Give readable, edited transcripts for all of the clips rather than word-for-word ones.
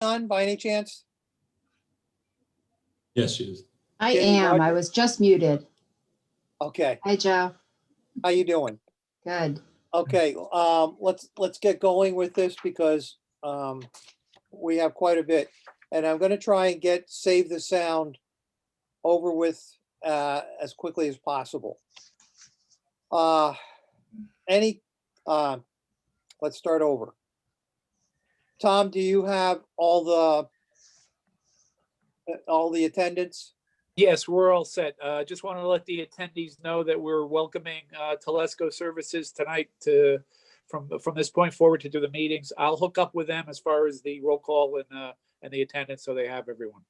on by any chance? Yes, she is. I Jenny am. I Rogers? was just muted. Okay, Hi, Joe. how you doing? Good. Okay, let's get going with this because we have quite a bit. And I'm gonna try and get Save the Sound over with as quickly as possible. Any, let's start over. Tom, do you have all the attendance? Yes, we're all set. Just want to let the attendees know that we're welcoming Telesco Services tonight from this point forward to do the meetings. I'll hook up with them as far as the roll call and the attendance, so they have everyone.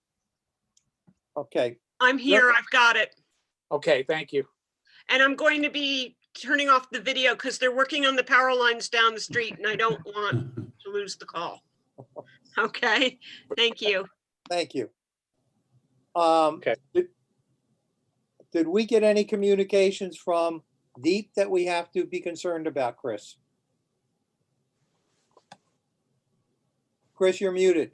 Okay, I'm here. I've got it. Okay, thank you. And I'm going to be turning off the video because they're working on the power lines down the street and I don't want to lose the call. Okay, thank you. thank you. Okay. Did we get any communications from Deep that we have to be concerned about, Chris? Chris, you're muted.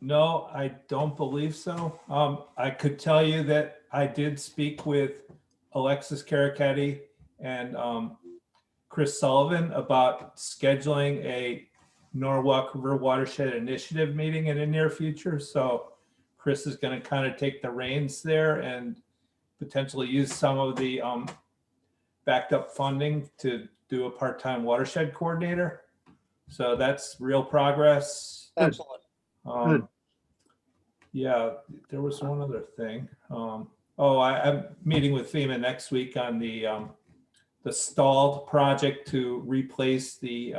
No, I don't believe so. I could tell you that I did speak with Alexis Caricetti and Chris Sullivan about scheduling a Norwalk River Watershed Initiative meeting in the near future. So Chris is going to kind of take the reins there and potentially use some of the backed up funding to do a part-time watershed coordinator. So that's real progress. Excellent. Yeah, there was one other thing. I'm meeting with FEMA next week on the stalled project to replace the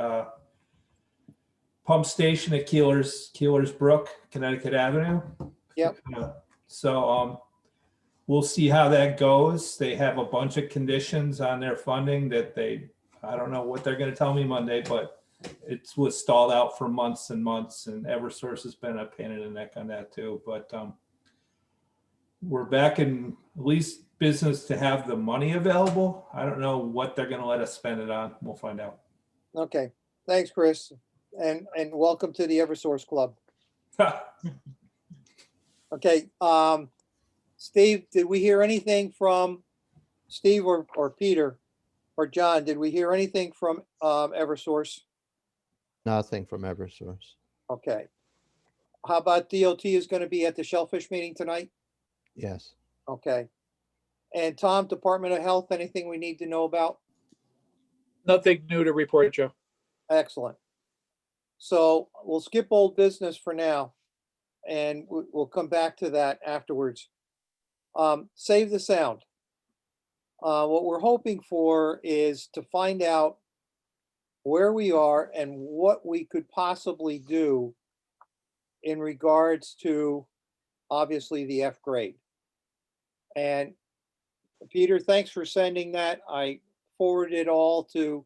pump station at Keeler's Brook, Connecticut Avenue. Yep. So we'll see how that goes. They have a bunch of conditions on their funding that I don't know what they're going to tell me Monday, but it was stalled out for months and months, and Eversource has been a pain in the neck on that too. But we're back in at least business to have the money available. I don't know what they're going to let us spend it on. We'll find out. Okay, thanks, Chris. And welcome to the Eversource Club. Okay, Steve, did we hear anything from Steve or Peter or John? Did we hear anything from Eversource? Nothing from Eversource. Okay. How about DOT is going to be at the Shellfish meeting tonight? Yes. Okay. And Tom, Department of Health, anything we need to know about? Nothing new to report, Joe. Excellent. So we'll skip old business for now, and we'll come back to that afterwards. Save the Sound. What we're hoping for is to find out where we are and what we could possibly do in regards to, obviously, the F grade. And Peter, thanks for sending that. I forwarded it all to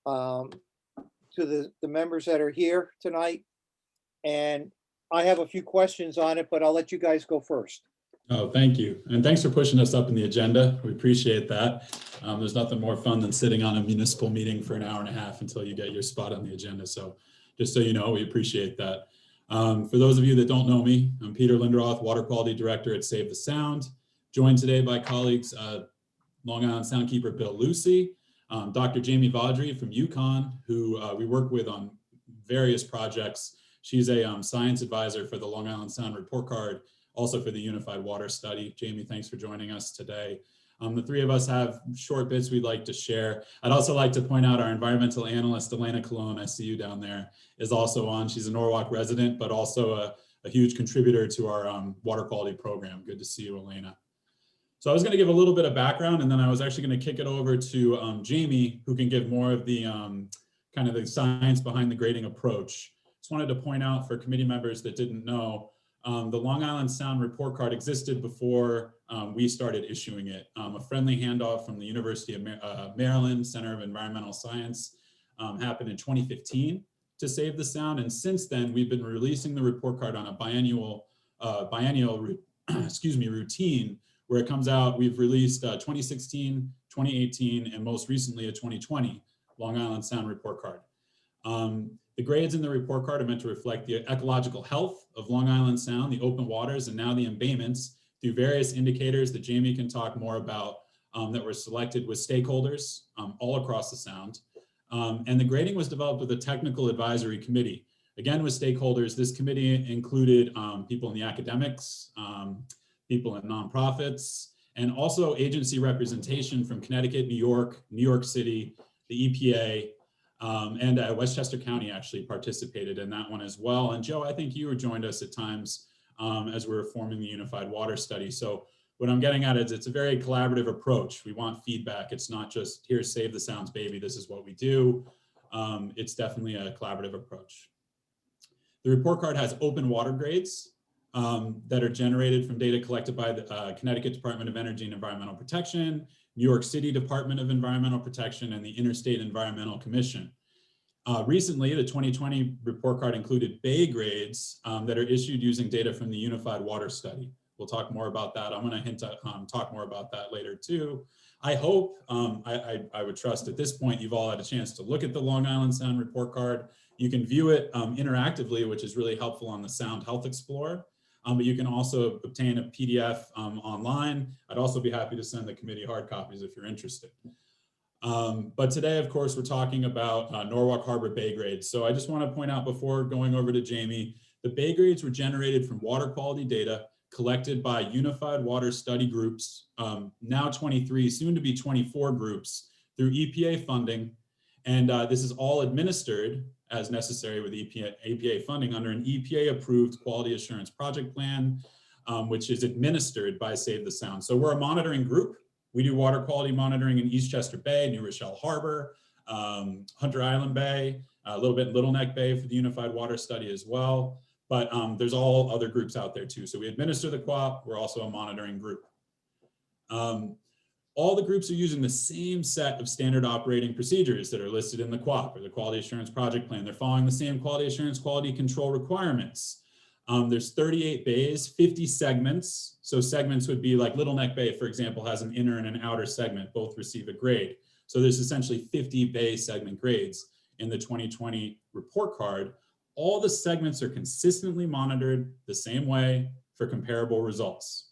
the members that are here tonight. And I have a few questions on it, but I'll let you guys go first. Oh, thank you. And thanks for pushing us up in the agenda. We appreciate that. There's nothing more fun than sitting on a municipal meeting for an hour and a half until you get your spot on the agenda. So just so you know, we appreciate that. For those of you that don't know me, I'm Peter Linderoth, Water Quality Director at Save the Sound, joined today by colleagues, Long Island Soundkeeper Bill Lucy, Dr. Jamie Vaudry from UConn, who we work with on various projects. She's a science advisor for the Long Island Sound Report Card, also for the Unified Water Study. Jamie, thanks for joining us today. The three of us have short bits we'd like to share. I'd also like to point out our environmental analyst, Elena Colon, I see you down there, is also on. She's a Norwalk resident, but also a huge contributor to our water quality program. Good to see you, Elena. So I was gonna give a little bit of background, and then I was actually gonna kick it over to Jamie, who can give more of the kind of the science behind the grading approach. Just wanted to point out for committee members that didn't know, the Long Island Sound Report Card existed before we started issuing it. A friendly handoff from the University of Maryland Center of Environmental Science happened in 2015 to Save the Sound. And since then, we've been releasing the report card on a biennial routine where it comes out. We've released 2016, 2018, and most recently a 2020 Long Island Sound Report Card. The grades in the report card are meant to reflect the ecological health of Long Island Sound, the open waters, and now the embayments through various indicators that Jamie can talk more about that were selected with stakeholders all across the Sound. And the grading was developed with a technical advisory committee. Again, with stakeholders, this committee included people in the academics, people in nonprofits, and also agency representation from Connecticut, New York City, the EPA, and Westchester County actually participated in that one as well. And Joe, I think you joined us at times as we were forming the Unified Water Study. So what I'm getting at is it's a very collaborative approach. We want feedback. It's not just here, save the Sounds, baby, this is what we do. It's definitely a collaborative approach. The report card has open water grades that are generated from data collected by the Connecticut Department of Energy and Environmental Protection, New York City Department of Environmental Protection, and the Interstate Environmental Commission. Recently, the 2020 report card included bay grades that are issued using data from the Unified Water Study. We'll talk more about that. I'm going to talk more about that later too. I hope, I would trust at this point, you've all had a chance to look at the Long Island Sound report card. You can view it interactively, which is really helpful on the Sound Health Explorer. But you can also obtain a PDF online. I'd also be happy to send the committee hard copies if you're interested. But today, of course, we're talking about Norwalk Harbor Bay grades. So I just want to point out before going over to Jamie, the Bay grades were generated from water quality data collected by Unified Water Study groups, now 23, soon to be 24 groups through EPA funding. And this is all administered as necessary with EPA funding under an EPA approved quality assurance project plan, which is administered by Save the Sound. So we're a monitoring group. We do water quality monitoring in Eastchester Bay, New Rochelle Harbor, Hunter Island Bay, a little bit in Little Neck Bay for the Unified Water Study as well. But there's all other groups out there too. So we administer the QAP, we're also a monitoring group. All the groups are using the same set of standard operating procedures that are listed in the QAP or the Quality Assurance Project Plan. They're following the same quality assurance, quality control requirements. There's 38 bays, 50 segments. So segments would be like Little Neck Bay, for example, has an inner and an outer segment, both receive a grade. So there's essentially 50 bay segment grades in the 2020 report card. All the segments are consistently monitored the same way for comparable results.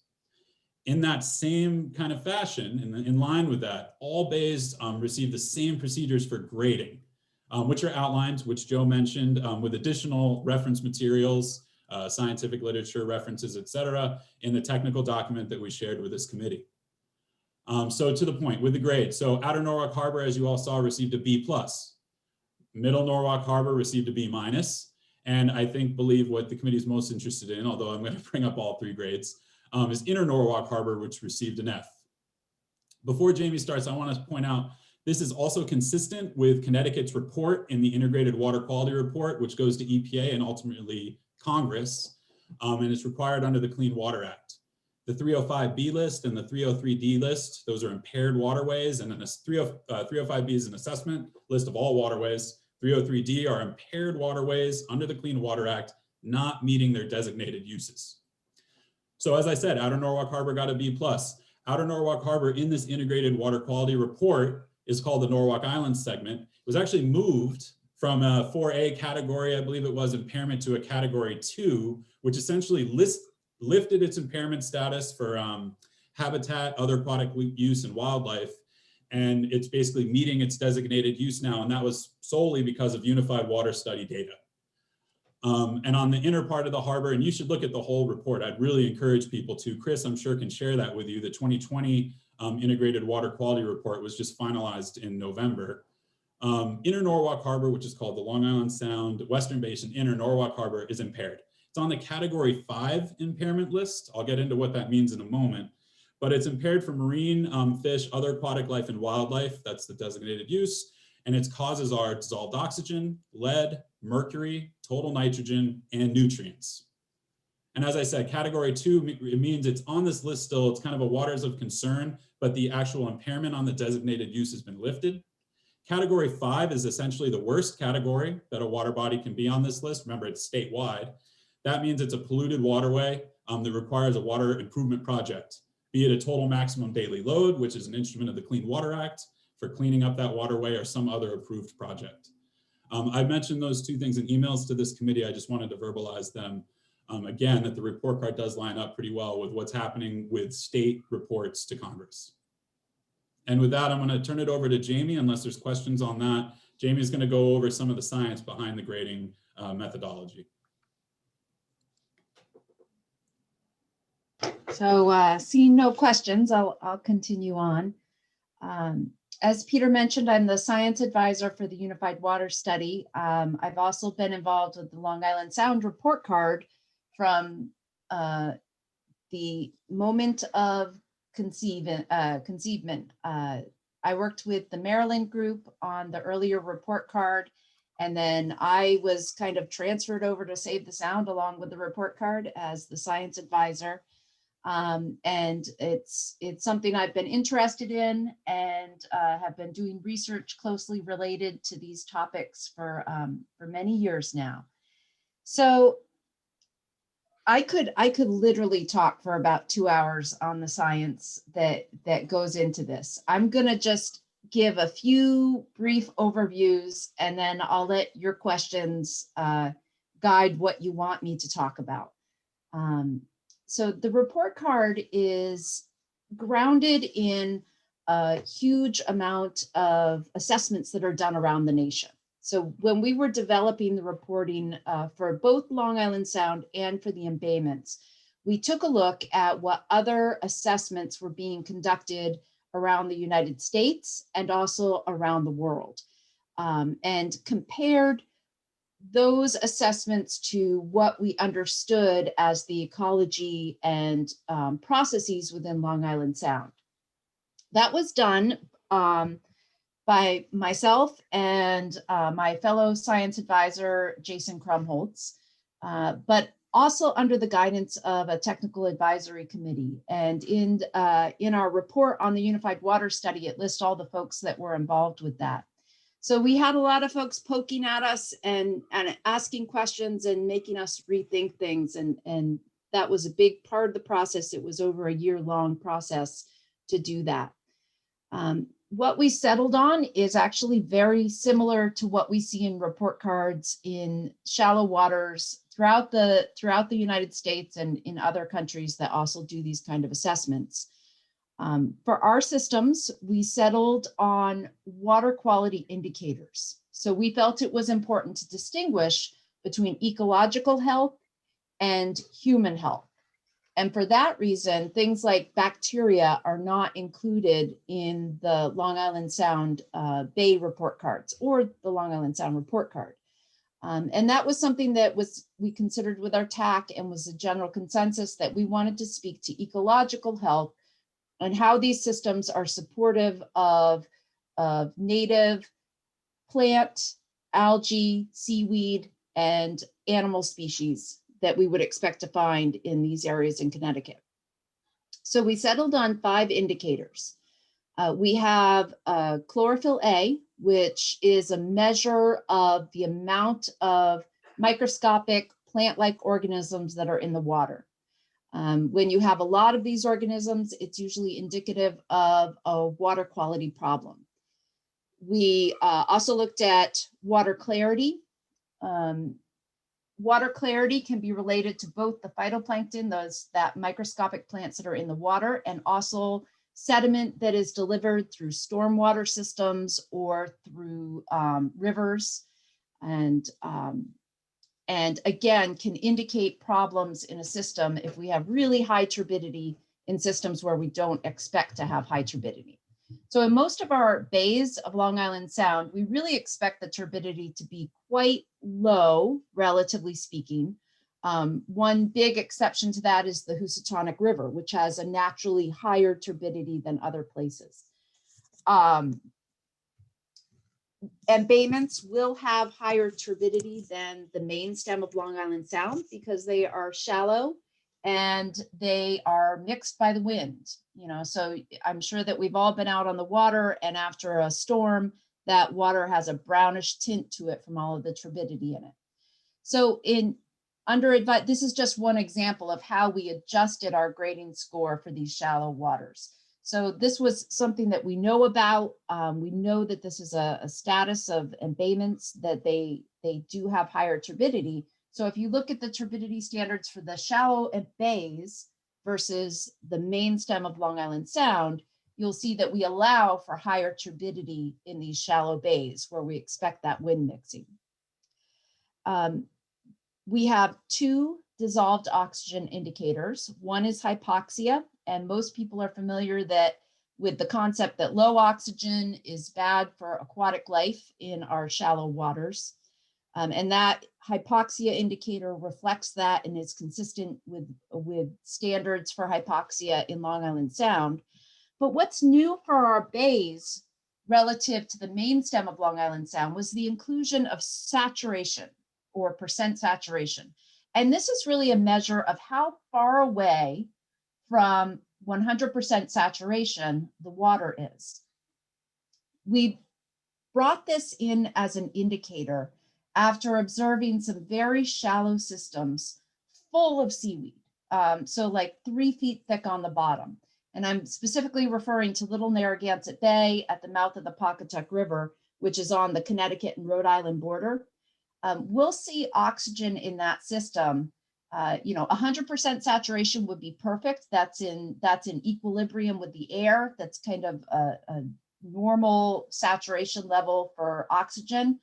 In that same kind of fashion, in line with that, all bays receive the same procedures for grading, which are outlined, which Joe mentioned, with additional reference materials, scientific literature references, et cetera, in the technical document that we shared with this committee. So to the point with the grade. So Outer Norwalk Harbor, as you all saw, received a B+. Middle Norwalk Harbor received a B-. And I believe what the committee is most interested in, although I'm going to bring up all three grades, is Inner Norwalk Harbor, which received an F. Before Jamie starts, I want to point out, this is also consistent with Connecticut's report in the Integrated Water Quality Report, which goes to EPA and ultimately Congress, and it's required under the Clean Water Act. The 305B list and the 303D list, those are impaired waterways, and then 305B is an assessment list of all waterways. 303D are impaired waterways under the Clean Water Act, not meeting their designated uses. So as I said, Outer Norwalk Harbor got a B+. Outer Norwalk Harbor in this Integrated Water Quality Report is called the Norwalk Island segment. It was actually moved from a 4A category, I believe it was, impairment, to a category 2, which essentially lifted its impairment status for habitat, other aquatic use, and wildlife. And it's basically meeting its designated use now. And that was solely because of Unified Water Study data. And on the inner part of the harbor, and you should look at the whole report, I'd really encourage people to. Chris, I'm sure, can share that with you. The 2020 Integrated Water Quality Report was just finalized in November. Inner Norwalk Harbor, which is called the Long Island Sound Western Basin Inner Norwalk Harbor, is impaired. It's on the category 5 impairment list. I'll get into what that means in a moment, but it's impaired for marine, fish, other aquatic life and wildlife. That's the designated use. And its causes are dissolved oxygen, lead, mercury, total nitrogen, and nutrients. And as I said, category 2, it means it's on this list still. It's kind of a waters of concern, but the actual impairment on the designated use has been lifted. Category 5 is essentially the worst category that a water body can be on this list. Remember, it's statewide. That means it's a polluted waterway that requires a water improvement project, be it a total maximum daily load, which is an instrument of the Clean Water Act for cleaning up that waterway, or some other approved project. I mentioned those two things in emails to this committee. I just wanted to verbalize them again, that the report card does line up pretty well with what's happening with state reports to Congress. And with that, I'm going to turn it over to Jamie, unless there's questions on that. Jamie is going to go over some of the science behind the grading methodology. So seeing no questions, I'll continue on. As Peter mentioned, I'm the science advisor for the Unified Water Study. I've also been involved with the Long Island Sound report card from the moment of conceivement. I worked with the Maryland group on the earlier report card, and then I was kind of transferred over to Save the Sound along with the report card as the science advisor. And it's something I've been interested in and have been doing research closely related to these topics for many years now. So I could literally talk for about 2 hours on the science that goes into this. I'm gonna just give a few brief overviews, and then I'll let your questions guide what you want me to talk about. So the report card is grounded in a huge amount of assessments that are done around the nation. So when we were developing the reporting for both Long Island Sound and for the embayments, we took a look at what other assessments were being conducted around the United States and also around the world, and compared those assessments to what we understood as the ecology and processes within Long Island Sound. That was done by myself and my fellow science advisor, Jason Krumholtz, but also under the guidance of a technical advisory committee. And in our report on the Unified Water Study, it lists all the folks that were involved with that. So we had a lot of folks poking at us and asking questions and making us rethink things. And that was a big part of the process. It was over a year-long process to do that. What we settled on is actually very similar to what we see in report cards in shallow waters throughout the United States and in other countries that also do these kind of assessments. For our systems, we settled on water quality indicators. So we felt it was important to distinguish between ecological health and human health. And for that reason, things like bacteria are not included in the Long Island Sound Bay report cards or the Long Island Sound report card. And that was something that we considered with our TAC and was a general consensus that we wanted to speak to ecological health and how these systems are supportive of native plant, algae, seaweed, and animal species that we would expect to find in these areas in Connecticut. So we settled on 5 indicators. We have chlorophyll A, which is a measure of the amount of microscopic plant-like organisms that are in the water. When you have a lot of these organisms, it's usually indicative of a water quality problem. We also looked at water clarity. Water clarity can be related to both the phytoplankton, that microscopic plants that are in the water, and also sediment that is delivered through stormwater systems or through rivers, and again, can indicate problems in a system if we have really high turbidity in systems where we don't expect to have high turbidity. So in most of our bays of Long Island Sound, we really expect the turbidity to be quite low, relatively speaking. One big exception to that is the Housatonic River, which has a naturally higher turbidity than other places. Embayments will have higher turbidity than the main stem of Long Island Sound because they are shallow and they are mixed by the wind. So I'm sure that we've all been out on the water, and after a storm, that water has a brownish tint to it from all of the turbidity in it. So this is just one example of how we adjusted our grading score for these shallow waters. So this was something that we know about. We know that this is a status of embayments, that they do have higher turbidity. So if you look at the turbidity standards for the shallow bays versus the main stem of Long Island Sound, you'll see that we allow for higher turbidity in these shallow bays where we expect that wind mixing. We have two dissolved oxygen indicators. One is hypoxia, and most people are familiar with the concept that low oxygen is bad for aquatic life in our shallow waters. And that hypoxia indicator reflects that and is consistent with standards for hypoxia in Long Island Sound. But what's new for our bays relative to the main stem of Long Island Sound was the inclusion of saturation, or percent saturation. And this is really a measure of how far away from 100% saturation the water is. We brought this in as an indicator after observing some very shallow systems full of seaweed. So like 3 feet thick on the bottom. And I'm specifically referring to Little Narragansett Bay at the mouth of the Pawcatuck River, which is on the Connecticut and Rhode Island border. We'll see oxygen in that system. 100% saturation would be perfect. That's in equilibrium with the air. That's kind of a normal saturation level for oxygen.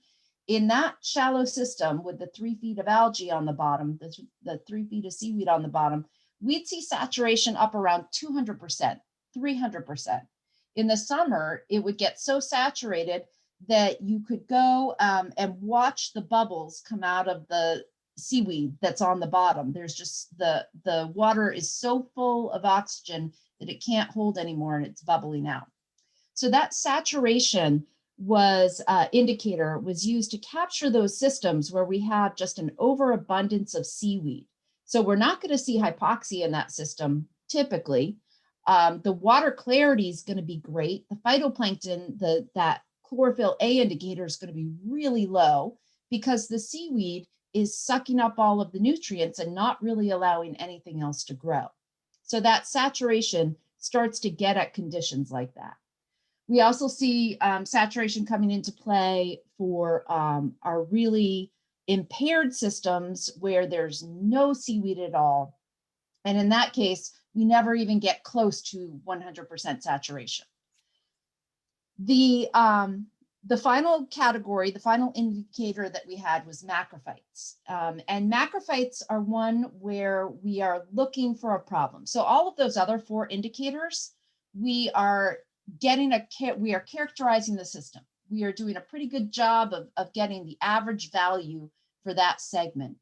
In that shallow system with the 3 feet of algae on the bottom, the 3 feet of seaweed on the bottom, we'd see saturation up around 200%, 300%. In the summer, it would get so saturated that you could go and watch the bubbles come out of the seaweed that's on the bottom. There's just the water is so full of oxygen that it can't hold anymore and it's bubbling out. So that saturation indicator was used to capture those systems where we have just an overabundance of seaweed. So we're not going to see hypoxia in that system typically. The water clarity is going to be great. The phytoplankton, that chlorophyll A indicator is going to be really low because the seaweed is sucking up all of the nutrients and not really allowing anything else to grow. So that saturation starts to get at conditions like that. We also see saturation coming into play for our really impaired systems where there's no seaweed at all. And in that case, we never even get close to 100% saturation. The final category, the final indicator that we had was macrophytes. And macrophytes are one where we are looking for a problem. So all of those other 4 indicators, we are characterizing the system. We are doing a pretty good job of getting the average value for that segment.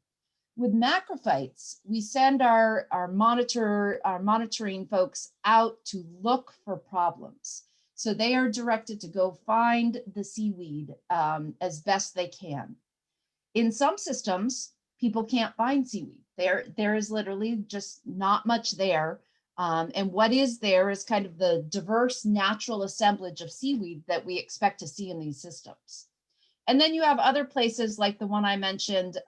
With macrophytes, we send our monitoring folks out to look for problems. So they are directed to go find the seaweed as best they can. In some systems, people can't find seaweed. There is literally just not much there. And what is there is kind of the diverse natural assemblage of seaweed that we expect to see in these systems. And then you have other places like the one I mentioned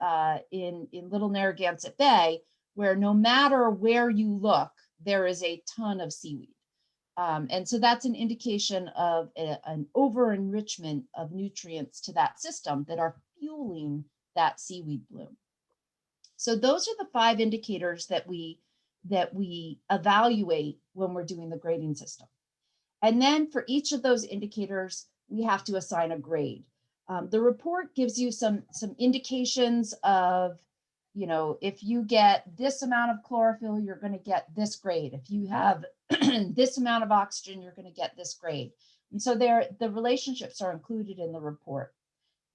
in Little Narragansett Bay, where no matter where you look, there is a ton of seaweed. And so that's an indication of an over-enrichment of nutrients to that system that are fueling that seaweed bloom. So those are the 5 indicators that we evaluate when we're doing the grading system. And then for each of those indicators, we have to assign a grade. The report gives you some indications of, if you get this amount of chlorophyll, you're going to get this grade. If you have this amount of oxygen, you're going to get this grade. And so the relationships are included in the report.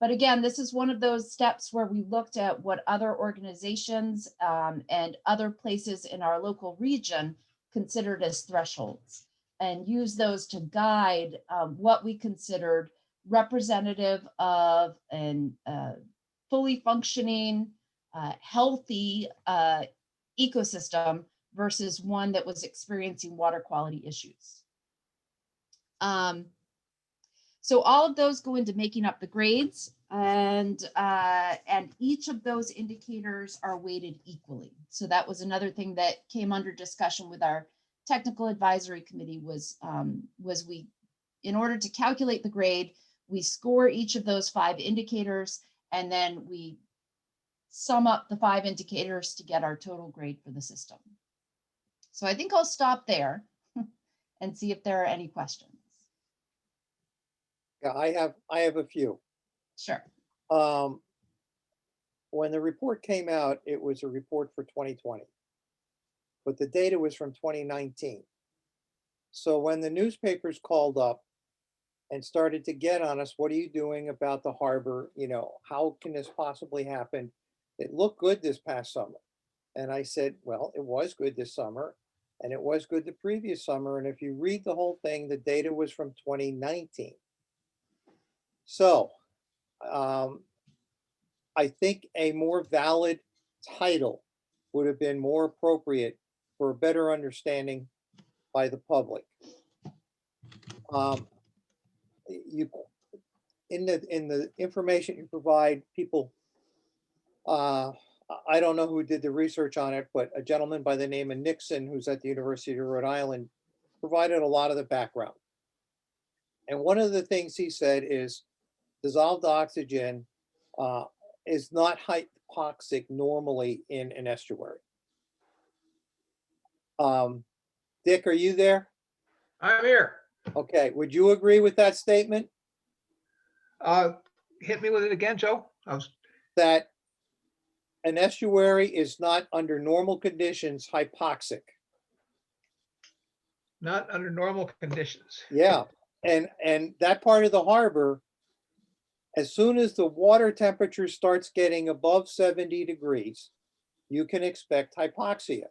But again, this is one of those steps where we looked at what other organizations and other places in our local region considered as thresholds and use those to guide what we considered representative of a fully functioning, healthy ecosystem versus one that was experiencing water quality issues. So all of those go into making up the grades, and each of those indicators are weighted equally. So that was another thing that came under discussion with our technical advisory committee was in order to calculate the grade, we score each of those 5 indicators, and then we sum up the 5 indicators to get our total grade for the system. So I think I'll stop there and see if there are any questions. Yeah, I have a few. Sure. When the report came out, it was a report for 2020, but the data was from 2019. So when the newspapers called up and started to get on us, what are you doing about the harbor? You know, how can this possibly happen? It looked good this past summer. And I said, well, it was good this summer and it was good the previous summer. And if you read the whole thing, the data was from 2019. So I think a more valid title would have been more appropriate for a better understanding by the public. You, in the information you provide, people, I don't know who did the research on it, but a gentleman by the name of Nixon, who's at the University of Rhode Island, provided a lot of the background. And one of the things he said is dissolved oxygen is not hypoxic normally in an estuary. Dick, are you there? I'm here. Okay, would you agree with that statement? Hit me with it again, Joe. That an estuary is not under normal conditions hypoxic? Not under normal conditions. Yeah, and that part of the harbor, as soon as the water temperature starts getting above 70 degrees, you can expect hypoxia.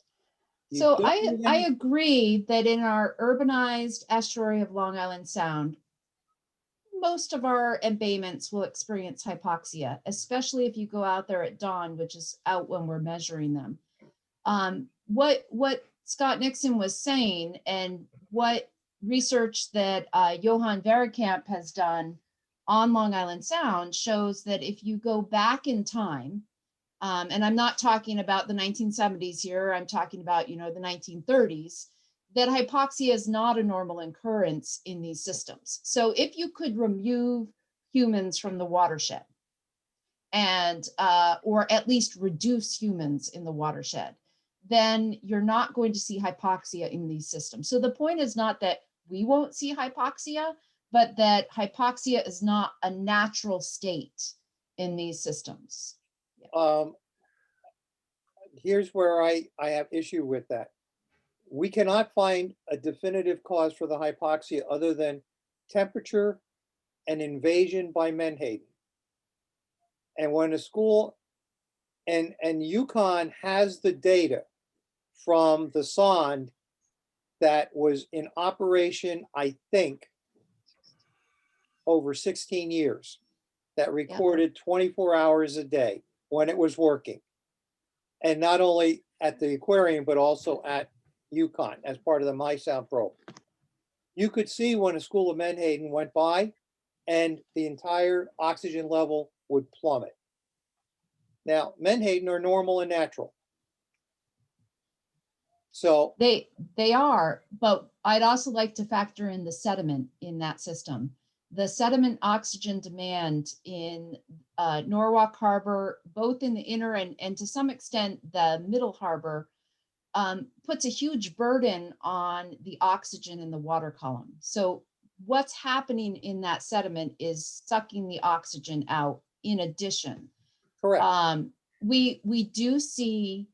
You So don't need I any- agree that in our urbanized estuary of Long Island Sound, most of our embayments will experience hypoxia, especially if you go out there at dawn, which is out when we're measuring them. What Scott Nixon was saying and what research that Johan Verkamp has done on Long Island Sound shows that if you go back in time, and I'm not talking about the 1970s here, I'm talking about, the 1930s, that hypoxia is not a normal occurrence in these systems. So if you could remove humans from the watershed and, or at least reduce humans in the watershed, then you're not going to see hypoxia in these systems. So the point is not that we won't see hypoxia, but that hypoxia is not a natural state in these systems. Here's where I have issue with that. We cannot find a definitive cause for the hypoxia other than temperature and invasion by menhaden. And when a school, and UConn has the data from the sonde that was in operation, I think, over 16 years, that recorded 24 hours a day when it was working. And not only at the aquarium, but also at UConn as part of the MySound probe. You could see when a school of menhaden went by and the entire oxygen level would plummet. Now, menhaden are normal and natural. So They are, but I'd also like to factor in the sediment in that system. The sediment oxygen demand in Norwalk Harbor, both in the inner and to some extent the middle harbor, puts a huge burden on the oxygen in the water column. So what's happening in that sediment is sucking the oxygen out in addition. correct. We do see,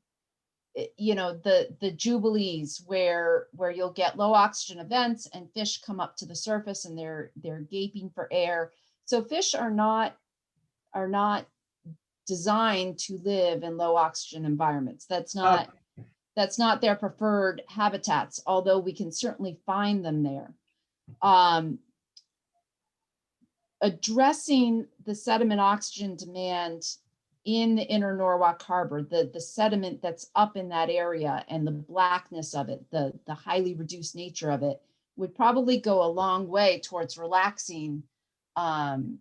the jubilees where you'll get low oxygen events and fish come up to the surface and they're gaping for air. So fish are not designed to live in low oxygen environments. That's not their preferred habitats, although we can certainly find them there. Addressing the sediment oxygen demand in the inner Norwalk Harbor, the sediment that's up in that area and the blackness of it, the highly reduced nature of it, would probably go a long way towards relaxing the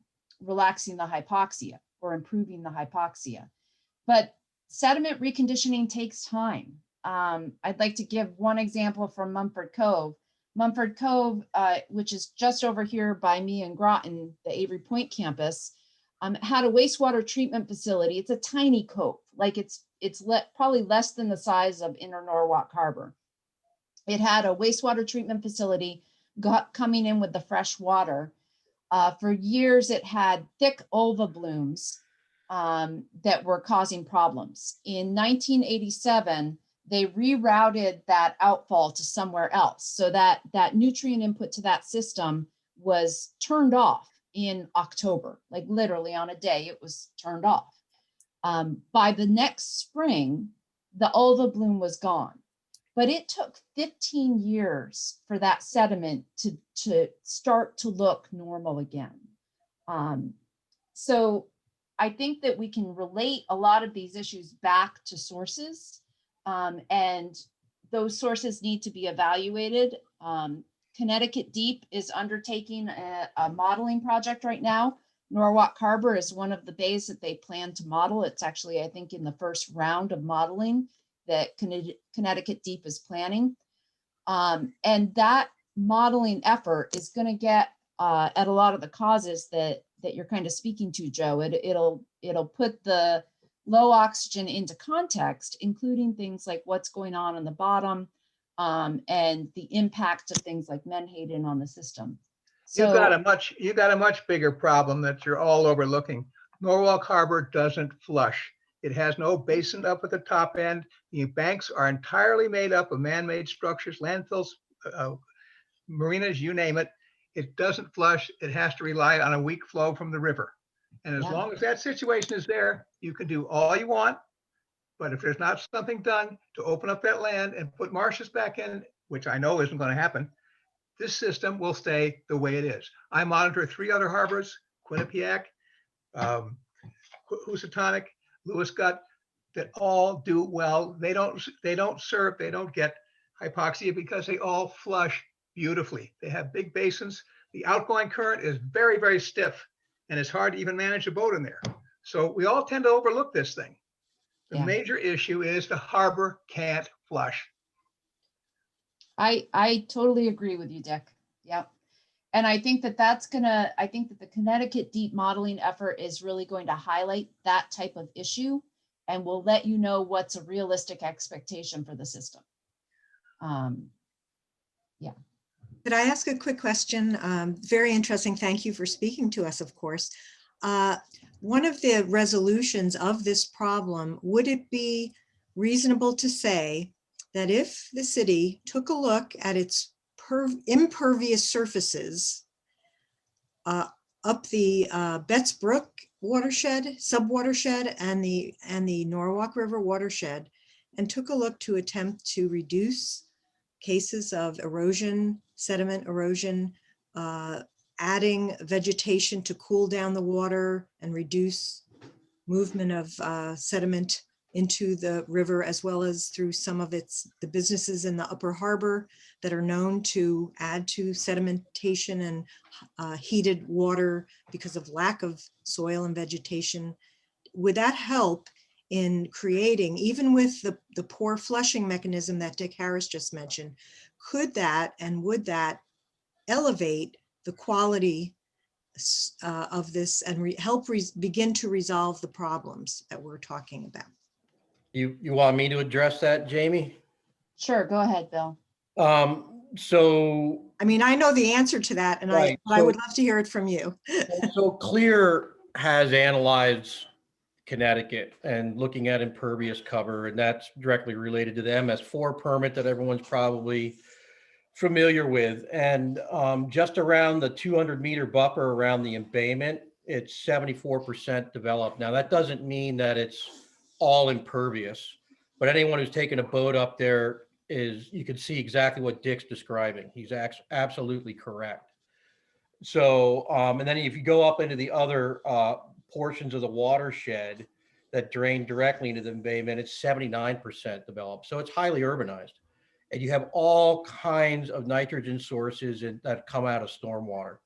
hypoxia or improving the hypoxia. But sediment reconditioning takes time. I'd like to give one example from Mumford Cove. Mumford Cove, which is just over here by me in Groton, the Avery Point campus, had a wastewater treatment facility. It's a tiny cove, like it's probably less than the size of Inner Norwalk Harbor. It had a wastewater treatment facility coming in with the fresh water. For years, it had thick ulva blooms that were causing problems. In 1987, they rerouted that outfall to somewhere else, so that nutrient input to that system was turned off in October, like literally on a day it was turned off. By the next spring, the ulva bloom was gone, but it took 15 years for that sediment to start to look normal again. So I think that we can relate a lot of these issues back to sources, and those sources need to be evaluated. Connecticut Deep is undertaking a modeling project right now. Norwalk Harbor is one of the bays that they plan to model. It's actually, I think, in the first round of modeling that Connecticut Deep is planning. And that modeling effort is going to get at a lot of the causes that you're kind of speaking to, Joe. It'll put the low oxygen into context, including things like what's going on the bottom, and the impact of things like menhaden on the system. You So got a much bigger problem that you're all overlooking. Norwalk Harbor doesn't flush. It has no basin up at the top end. The banks are entirely made up of man-made structures, landfills, marinas, you name it. It doesn't flush. It has to rely on a weak flow from the river. And as Yeah. long as that situation is there, you can do all you want. But if there's not something done to open up that land and put marshes back in, which I know isn't going to happen, this system will stay the way it is. I monitor 3 other harbors, Quinnipiac, Housatonic, Lewis Gut, that all do well. They don't get hypoxia because they all flush beautifully. They have big basins. The outgoing current is very, very stiff, and it's hard to even manage a boat in there. So we all tend to overlook this thing. The Yeah. major issue is the harbor can't flush. I totally agree with you, Dick. Yep. And I think that I think that the Connecticut Deep modeling effort is really going to highlight that type of issue, and will let you know what's a realistic expectation for the system. Yeah. Could I ask a quick question? Very interesting. Thank you for speaking to us, of course. One of the resolutions of this problem, would it be reasonable to say that if the city took a look at its impervious surfaces up the Betts Brook watershed, subwatershed, and the Norwalk River watershed, and took a look to attempt to reduce cases of erosion, sediment erosion, adding vegetation to cool down the water and reduce movement of sediment into the river, as well as through some of the businesses in the upper harbor that are known to add to sedimentation and heated water because of lack of soil and vegetation. Would that help in creating, even with the poor flushing mechanism that Dick Harris just mentioned, could that and would that elevate the quality of this and help begin to resolve the problems that we're talking about? You want me to address that, Jamie? Sure. Go ahead, Bill. So I mean, I know the answer to that, and Right, I would love to hear it from you. so Clear has analyzed Connecticut and looking at impervious cover, and that's directly related to the MS4 permit that everyone's probably familiar with. And just around the 200-meter buffer around the embayment, it's 74% developed. Now, that doesn't mean that it's all impervious, but anyone who's taken a boat up there you can see exactly what Dick's describing. He's absolutely correct. So, and then if you go up into the other portions of the watershed that drain directly into the embayment, it's 79% developed. So it's highly urbanized. And you have all kinds of nitrogen sources that come out of stormwater.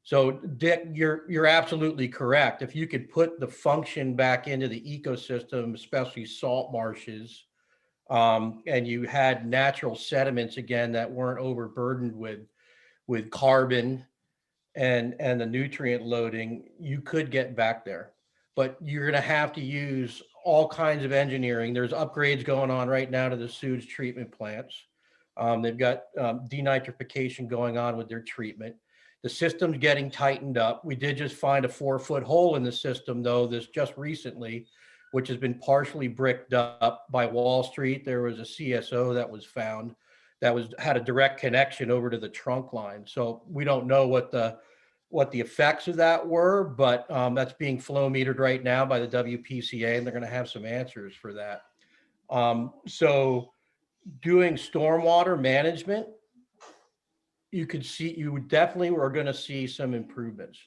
So Dick, you're absolutely correct. If you could put the function back into the ecosystem, especially salt marshes, and you had natural sediments again that weren't overburdened with carbon and the nutrient loading, you could get back there. But you're going to have to use all kinds of engineering. There's upgrades going on right now to the sewage treatment plants. They've got denitrification going on with their treatment. The system's getting tightened up. We did just find a 4-foot hole in the system, though, this just recently, which has been partially bricked up by Wall Street. There was a CSO that was found that had a direct connection over to the trunk line. So we don't know what the effects of that were, but that's being flow metered right now by the WPCA, and they're going to have some answers for that. So doing stormwater management, you definitely are going to see some improvements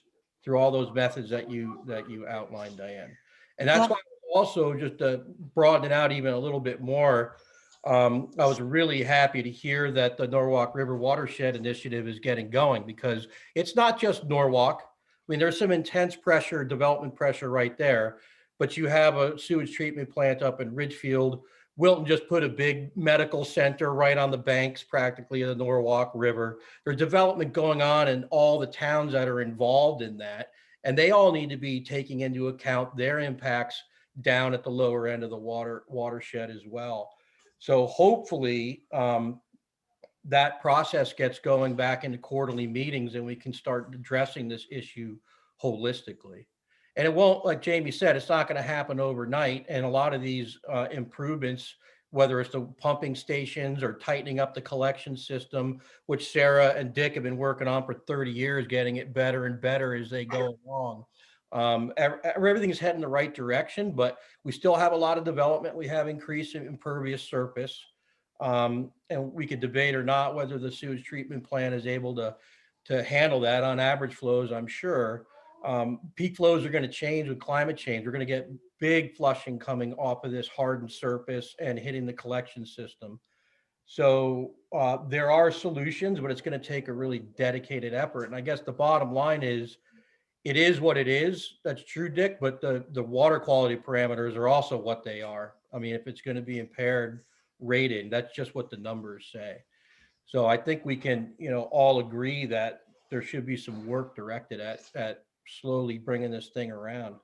through all those methods that you outlined, Diane. And that's why also, just to broaden it out even a little bit more, I was really happy to hear that the Norwalk River Watershed Initiative is getting going, because it's not just Norwalk. I mean, there's some intense pressure, development pressure right there, but you have a sewage treatment plant up in Ridgefield. Wilton just put a big medical center right on the banks practically of the Norwalk River. There's development going on in all the towns that are involved in that, and they all need to be taking into account their impacts down at the lower end of the watershed as well. So hopefully that process gets going back into quarterly meetings, and we can start addressing this issue holistically. And it won't, like Jamie said, it's not going to happen overnight. And a lot of these improvements, whether it's the pumping stations or tightening up the collection system, which Sarah and Dick have been working on for 30 years, getting it better and better as they go along. Everything's heading in the right direction, but we still have a lot of development. We have increased in impervious surface. And we could debate or not whether the sewage treatment plant is able to handle that on average flows, I'm sure. Peak flows are going to change with climate change. We're going to get big flushing coming off of this hardened surface and hitting the collection system. So there are solutions, but it's going to take a really dedicated effort. And I guess the bottom line is, it is what it is. That's true, Dick, but the water quality parameters are also what they are. I mean, if it's going to be impaired rating, that's just what the numbers say. So I think we can, all agree that there should be some work directed at slowly bringing this thing around.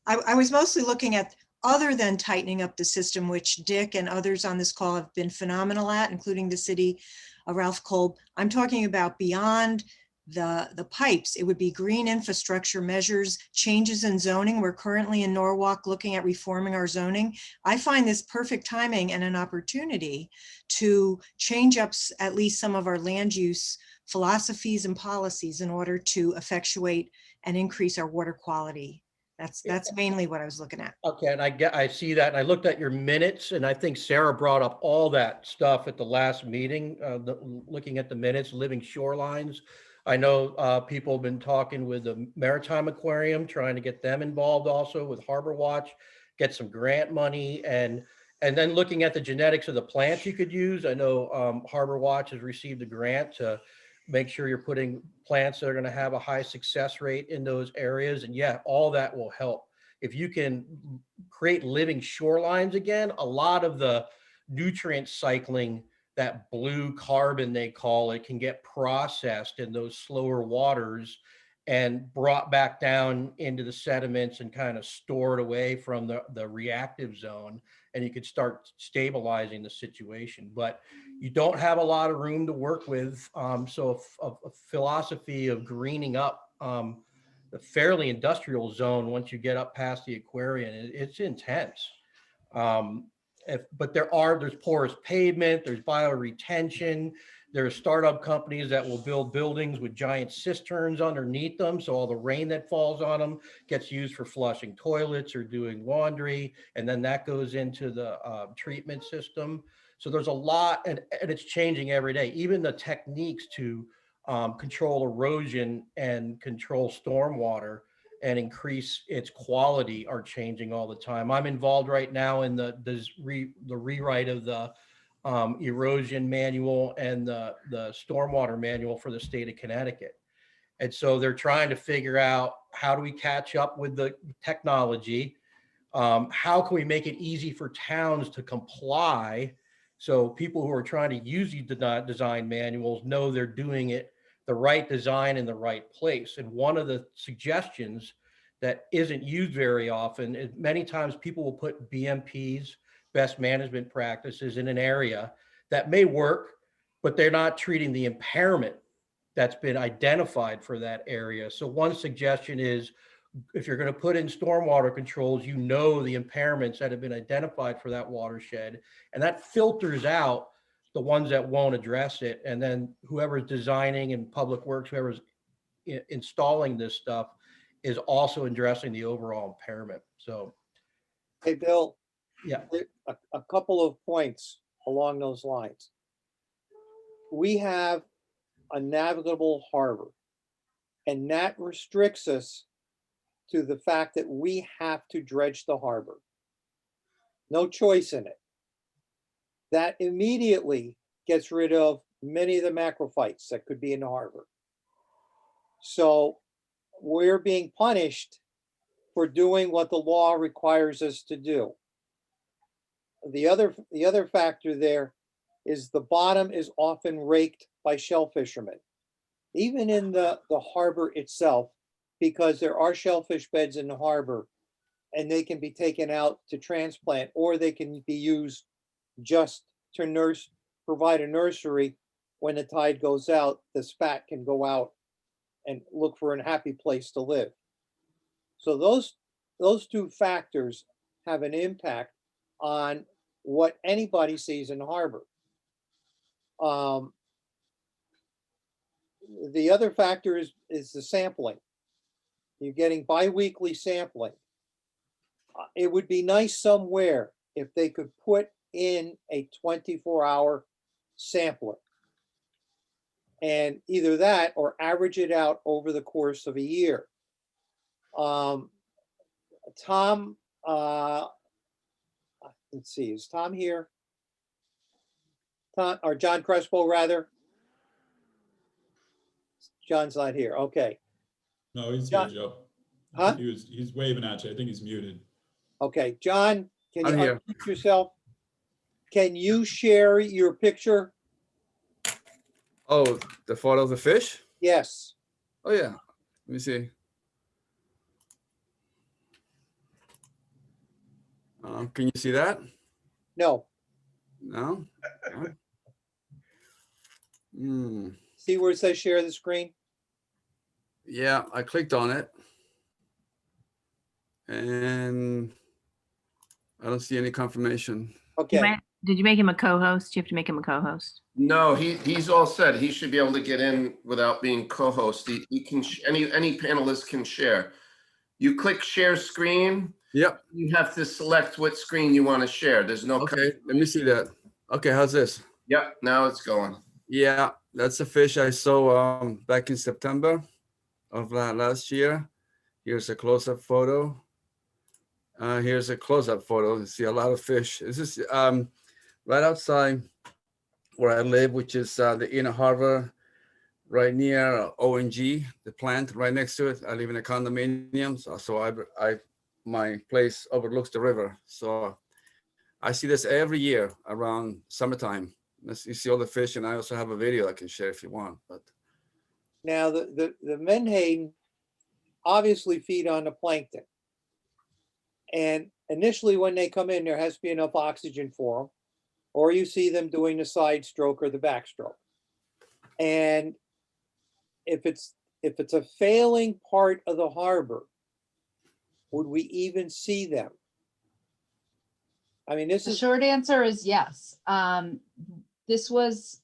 I was mostly looking at, other than tightening up the system, which Dick and others on this call have been phenomenal at, including the city of Ralph Kolb. I'm talking about beyond the pipes. It would be green infrastructure measures, changes in zoning. We're currently in Norwalk looking at reforming our zoning. I find this perfect timing and an opportunity to change up at least some of our land use philosophies and policies in order to effectuate and increase our water quality. That's mainly what I was looking at. Okay, and I see that, and I looked at your minutes, and I think Sarah brought up all that stuff at the last meeting, looking at the minutes, living shorelines. I know people have been talking with the Maritime Aquarium, trying to get them involved also with Harbor Watch, get some grant money, and then looking at the genetics of the plants you could use. I know Harbor Watch has received a grant to make sure you're putting plants that are going to have a high success rate in those areas. And yeah, all that will help. If you can create living shorelines again, a lot of the nutrient cycling, that blue carbon they call it, can get processed in those slower waters and brought back down into the sediments and kind of stored away from the reactive zone, and you could start stabilizing the situation. But you don't have a lot of room to work with. So a philosophy of greening up the fairly industrial zone, once you get up past the aquarium, it's intense. But there's porous pavement, there's bioretention, there's startup companies that will build buildings with giant cisterns underneath them. So all the rain that falls on them gets used for flushing toilets or doing laundry. And then that goes into the treatment system. So there's a lot, and it's changing every day. Even the techniques to control erosion and control stormwater and increase its quality are changing all the time. I'm involved right now in the rewrite of the erosion manual and the stormwater manual for the state of Connecticut. And so they're trying to figure out, how do we catch up with the technology How can we make it easy for towns to comply? So people who are trying to use these design manuals know they're doing it the right design in the right place. And one of the suggestions that isn't used very often is many times people will put BMPs, best management practices, in an area that may work, but they're not treating the impairment that's been identified for that area. So one suggestion is, if you're going to put in stormwater controls, you know the impairments that have been identified for that watershed, and that filters out the ones that won't address it. And then whoever's designing and public works, whoever's installing this stuff, is also addressing the overall impairment. So, Hey, Bill, yeah, a couple of points along those lines. We have a navigable harbor, and that restricts us to the fact that we have to dredge the harbor. No choice in it. That immediately gets rid of many of the macrophytes that could be in the harbor. So we're being punished for doing what the law requires us to do. The other factor there is the bottom is often raked by shell fishermen, even in the harbor itself, because there are shellfish beds in the harbor, and they can be taken out to transplant, or they can be used just to provide a nursery. When the tide goes out, the spat can go out and look for a happy place to live. So those two factors have an impact on what anybody sees in the harbor. The other factor is the sampling. You're getting biweekly sampling. It would be nice somewhere if they could put in a 24-hour sampler, and either that or average it out over the course of a year. Tom, let's see, is Tom here? Tom, or John Crespo, rather? John's not here. Okay. No, he's John- here, Joe. Huh? He's waving at you. I think he's muted. Okay, John, can you I'm here. unmute yourself? Can you share your picture? Oh, the photo of the fish? Yes. Oh, yeah. Let me see. Can you see that? No. No? Hmm. See where it says share the screen? Yeah, I clicked on it. And I don't see any confirmation. Okay. Did you make him a co-host? You have to make him a co-host. No, he's all set. He should be able to get in without being co-host. He can, any panelist can share. You click share screen. Yep. You have to select what screen you want to share. There's no. Okay, let me see that. Okay, how's this? Yep, now it's going. Yeah, that's a fish I saw back in September of last year. Here's a close-up photo. Here's a close-up photo. You see a lot of fish. This is right outside where I live, which is the Inner Harbor, right near ONG, the plant right next to it. I live in a condominium, so my place overlooks the river. So I see this every year around summertime. You see all the fish, and I also have a video I can share if you want. But Now, the menhaden obviously feed on the plankton. And initially when they come in, there has to be enough oxygen for them, or you see them doing the side stroke or the backstroke. And if it's a failing part of the harbor, would we even see them? I mean, this The is, short answer is yes. This was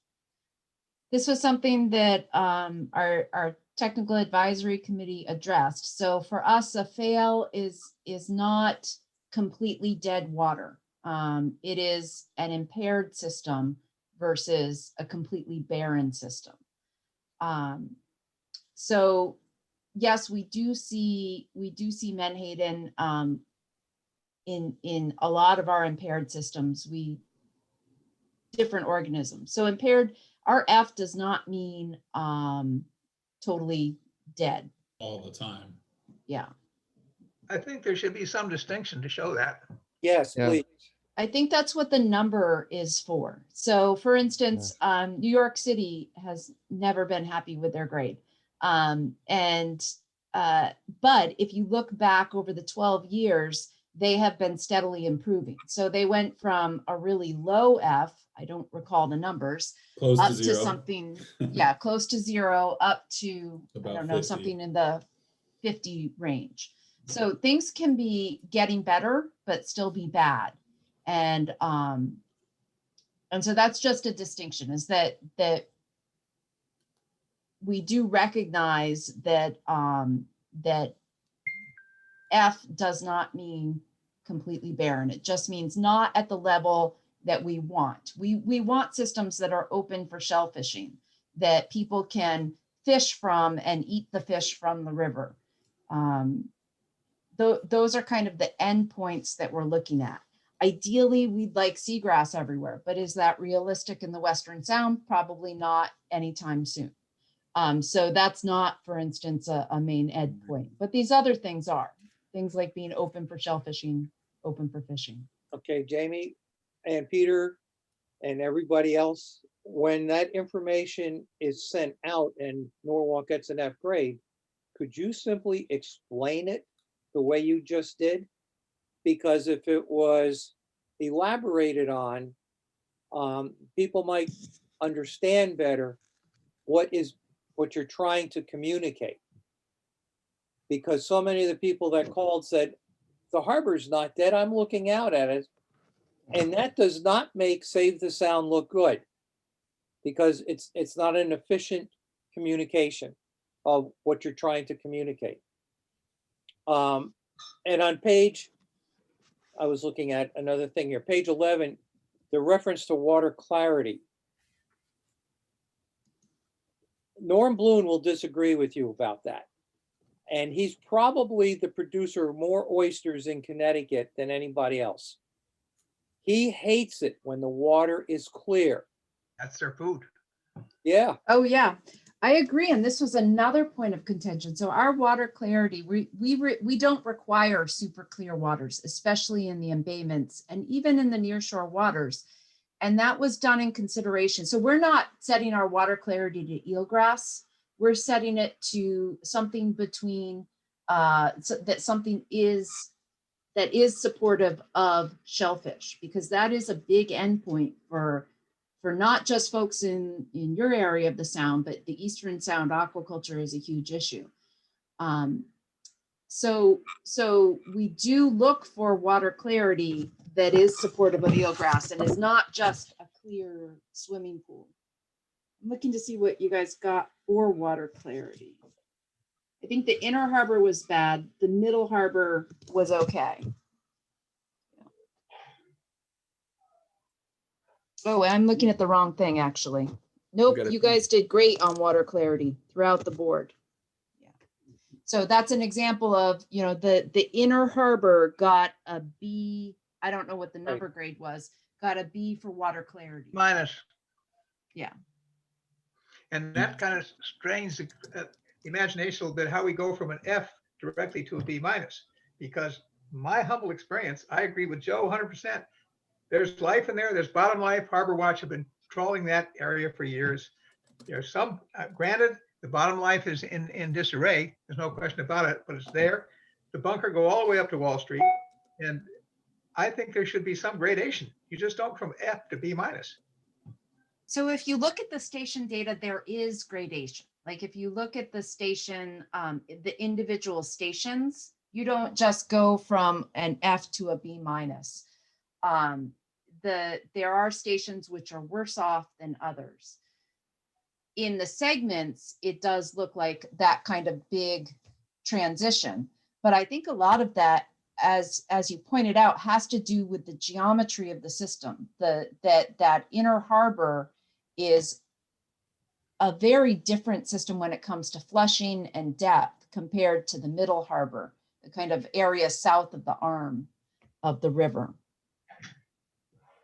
something that our technical advisory committee addressed. So for us, a fail is not completely dead water. It is an impaired system versus a completely barren system. So yes, we do see menhaden in a lot of our impaired systems. Different organisms. So impaired, our F does not mean totally dead. All the time. Yeah. I think there should be some distinction to show that. Yes, Yeah. please. I think that's what the number is for. So for instance, New York City has never been happy with their grade. But if you look back over the 12 years, they have been steadily improving. So they went from a really low F, I don't recall the numbers, Close up to to zero. something, yeah, close to zero, up to, I About don't know, 50. something in the 50 range. So things can be getting better, but still be bad. And so that's just a distinction, is that we do recognize that that F does not mean completely barren. It just means not at the level that we want. We want systems that are open for shell fishing, that people can fish from and eat the fish from the river. Those are kind of the endpoints that we're looking at. Ideally, we'd like seagrass everywhere, but is that realistic in the Western Sound? Probably not anytime soon. So that's not, for instance, a main endpoint, but these other things are. Things like being open for shell fishing, open for fishing. Okay, Jamie and Peter and everybody else, when that information is sent out and Norwalk gets an F grade, could you simply explain it the way you just did? Because if it was elaborated on, people might understand better what you're trying to communicate. Because so many of the people that called said, the harbor's not dead, I'm looking out at it. And that does not make Save the Sound look good, because it's not an efficient communication of what you're trying to communicate. And on page, I was looking at another thing here, page 11, the reference to water clarity. Norm Bloom will disagree with you about that. And he's probably the producer of more oysters in Connecticut than anybody else. He hates it when the water is clear. That's their food. Yeah, Oh, yeah, I agree. And this was another point of contention. So our water clarity, we don't require super clear waters, especially in the embayments and even in the nearshore waters. And that was done in consideration. So we're not setting our water clarity to eelgrass. We're setting it to something between, so that something that is supportive of shellfish, because that is a big endpoint for not just folks in your area of the Sound, but the Eastern Sound aquaculture is a huge issue. So we do look for water clarity that is supportive of eelgrass and is not just a clear swimming pool. I'm looking to see what you guys got for water clarity. I think the inner harbor was bad. The middle harbor was okay. Oh, I'm looking at the wrong thing, actually. Nope, got it. you guys did great on water clarity throughout the board. Yeah. So that's an example of, the inner harbor got a B. I don't know what the number grade was, got a B for water clarity. Minus. Yeah. And that kind of strains the imagination a little bit, how we go from an F directly to a B minus. Because my humble experience, I agree with Joe 100%. There's life in there. There's bottom life. Harbor Watch have been trawling that area for years. There's some, granted, the bottom life is in disarray. There's no question about it, but it's there. The bunker go all the way up to Wall Street. And I think there should be some gradation. You just don't from F to B minus. So if you look at the station data, there is gradation. Like if you look at the station, the individual stations, you don't just go from an F to a B minus. There are stations which are worse off than others. In the segments, it does look like that kind of big transition, but I think a lot of that, as you pointed out, has to do with the geometry of the system. That inner harbor is a very different system when it comes to flushing and depth compared to the middle harbor, the kind of area south of the arm of the river.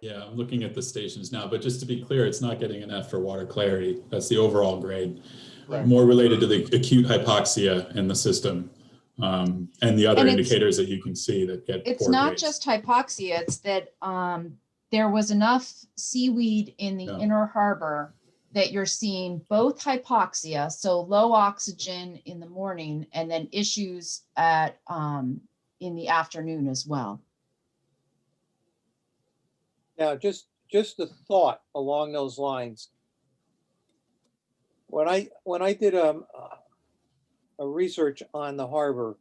Yeah, I'm looking at the stations now, but just to be clear, it's not getting an F for water clarity. That's the overall grade. Right. More related to the acute hypoxia in the system. and the other And it's- indicators that you can see that get It's poor not grades. just hypoxia, it's that there was enough seaweed in the Yeah. inner harbor that you're seeing both hypoxia, so low oxygen in the morning, and then issues at in the afternoon as well. Now, just a thought along those lines. When I did a research on the harbor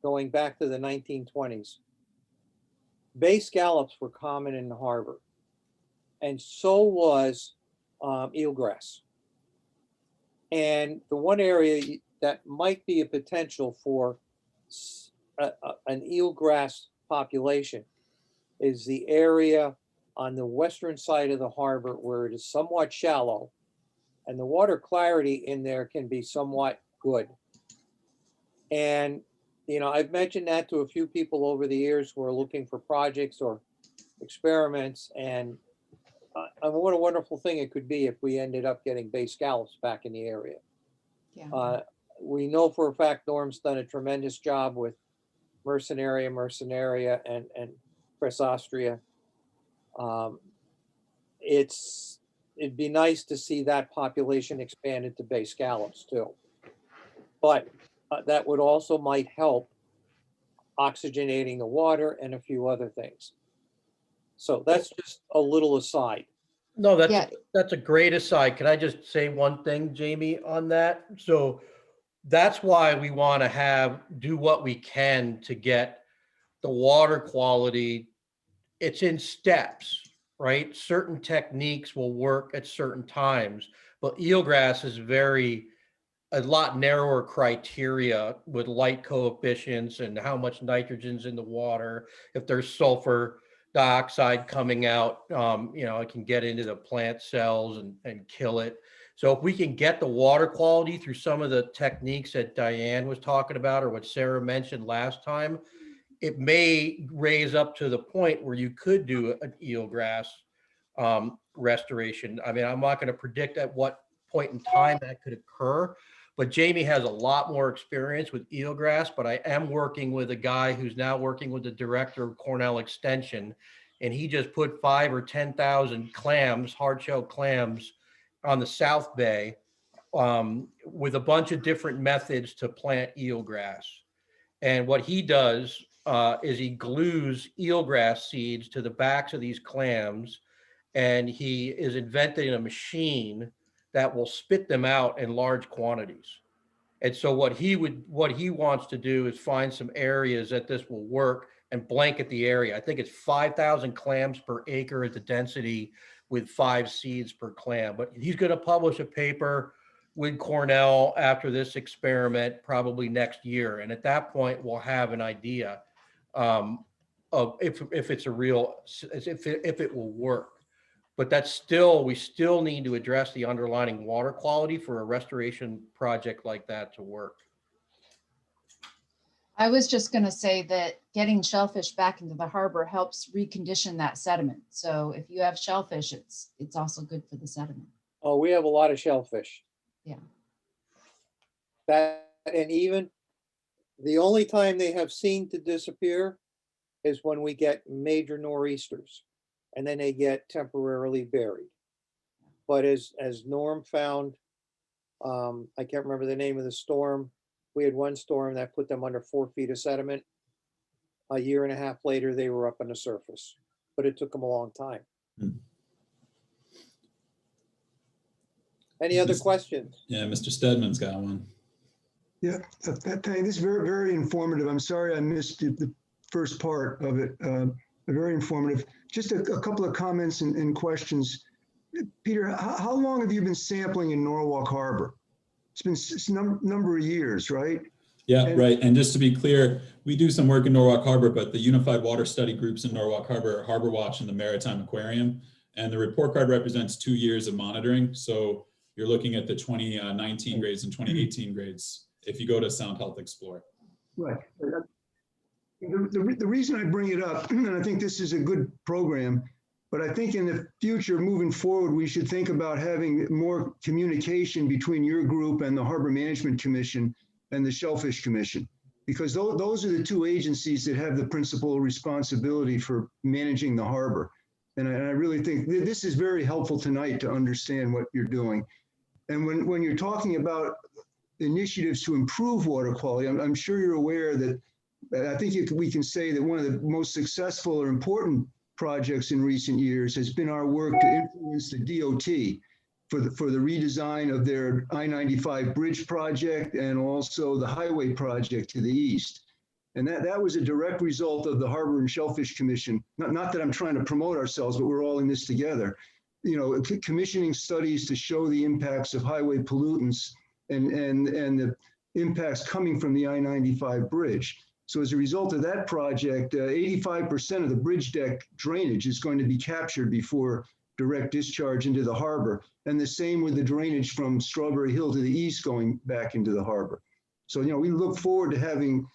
going back to the 1920s, bay scallops were common in the harbor, and so was eelgrass. And the one area that might be a potential for an eelgrass population is the area on the western side of the harbor where it is somewhat shallow, and the water clarity in there can be somewhat good. And, you know, I've mentioned that to a few people over the years who are looking for projects or experiments, and what a wonderful thing it could be if we ended up getting bay scallops back in the area. Yeah. We know for a fact Norm's done a tremendous job with Mercenaria, and Chrysostria. It'd be nice to see that population expanded to bay scallops too. But that would also might help oxygenating the water and a few other things. So that's just a little aside. No, Yeah. that's a great aside. Can I just say one thing, Jamie, on that? So that's why we want to do what we can to get the water quality. It's in steps, right? Certain techniques will work at certain times, but eelgrass is a lot narrower criteria with light coefficients and how much nitrogen's in the water. If there's sulfur dioxide coming out, it can get into the plant cells and kill it. So if we can get the water quality through some of the techniques that Diane was talking about, or what Sarah mentioned last time, it may raise up to the point where you could do an eelgrass restoration. I mean, I'm not going to predict at what point in time that could occur, but Jamie has a lot more experience with eelgrass. But I am working with a guy who's now working with the director of Cornell Extension, and he just put 5,000 or 10,000 clams, hard-shell clams, on the South Bay with a bunch of different methods to plant eelgrass. And what he does is he glues eelgrass seeds to the backs of these clams, and he is inventing a machine that will spit them out in large quantities. And so what he wants to do is find some areas that this will work and blanket the area. I think it's 5,000 clams per acre at the density with 5 seeds per clam. But he's going to publish a paper with Cornell after this experiment, probably next year. And at that point, we'll have an idea of if it's a real, if it will work. But we still need to address the underlying water quality for a restoration project like that to work. I was just going to say that getting shellfish back into the harbor helps recondition that sediment. So if you have shellfish, it's also good for the sediment. Oh, we have a lot of shellfish. Yeah. And even the only time they have seemed to disappear is when we get major nor'easters, and then they get temporarily buried. But as Norm found, I can't remember the name of the storm. We had one storm that put them under 4 feet of sediment. A year and a half later, they were up on the surface, but it took them a long time. Any other questions? Yeah, Mr. Stedman's got one. Yeah, this is very, very informative. I'm sorry I missed the first part of it. Very informative. Just a couple of comments and questions. Peter, how long have you been sampling in Norwalk Harbor? It's been a number of years, right? Yeah, right. And just to be clear, we do some work in Norwalk Harbor, but the Unified Water Study Groups in Norwalk Harbor are Harbor Watch and the Maritime Aquarium. And the report card represents 2 years of monitoring. So you're looking at the 2019 grades and 2018 grades if you go to Sound Health Explore. Right. The reason I bring it up, and I think this is a good program, but I think in the future, moving forward, we should think about having more communication between your group and the Harbor Management Commission and the Shellfish Commission. because those are the two agencies that have the principal responsibility for managing the harbor. And I really think this is very helpful tonight to understand what you're doing. And when you're talking about initiatives to improve water quality, I'm sure you're aware that I think we can say that one of the most successful or important projects in recent years has been our work to influence the DOT for the redesign of their I-95 bridge project and also the highway project to the east. And that was a direct result of the Harbor and Shellfish Commission. Not that I'm trying to promote ourselves, but we're all in this together. You know, commissioning studies to show the impacts of highway pollutants and the impacts coming from the I-95 bridge. So as a result of that project, 85% of the bridge deck drainage is going to be captured before direct discharge into the harbor. And the same with the drainage from Strawberry Hill to the east going back into the harbor. So, you know, we look forward to having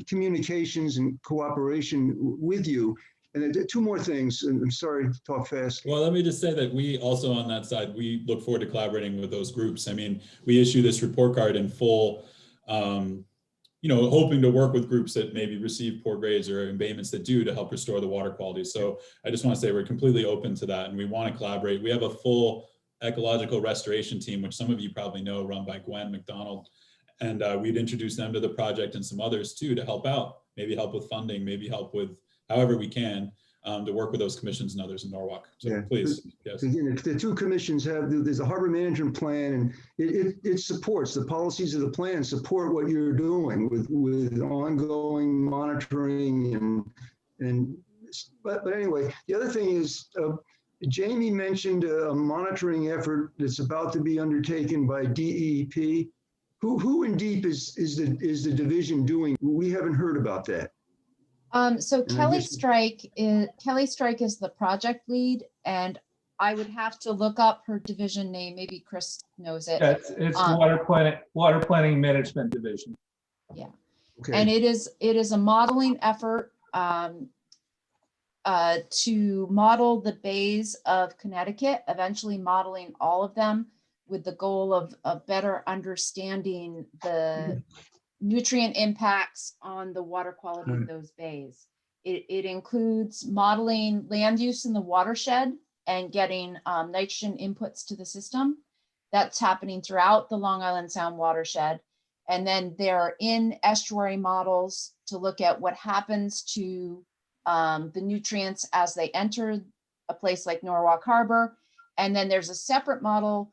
communications and cooperation with you. And two more things, and I'm sorry to talk fast. Well, let me just say that we also on that side, we look forward to collaborating with those groups. I mean, we issue this report card in full, you know, hoping to work with groups that maybe receive poor grades or embayments that do to help restore the water quality. So I just want to say we're completely open to that and we want to collaborate. We have a full ecological restoration team, which some of you probably know, run by Gwen McDonald. And we'd introduce them to the project and some others too to help out, maybe help with funding, maybe help with however we can to work with those commissions and others in Norwalk. So yeah, please, yes. Again, the two commissions there's a harbor management plan, and it supports the policies of the plan, support what you're doing with ongoing monitoring but anyway, the other thing is, Jamie mentioned a monitoring effort that's about to be undertaken by DEP. Who in DEP is the division doing? We haven't heard about that. So Kelly Strike is the project lead, and I would have to look up her division name. Maybe Chris knows it. It's Water Planning Management Division. Yeah. Okay. And it is a modeling effort to model the bays of Connecticut, eventually modeling all of them with the goal of better understanding the nutrient impacts on the water quality of those bays. It includes modeling land use in the watershed and getting nitrogen inputs to the system. That's happening throughout the Long Island Sound watershed. And then there are in-estuary models to look at what happens to the nutrients as they enter a place like Norwalk Harbor. And then there's a separate model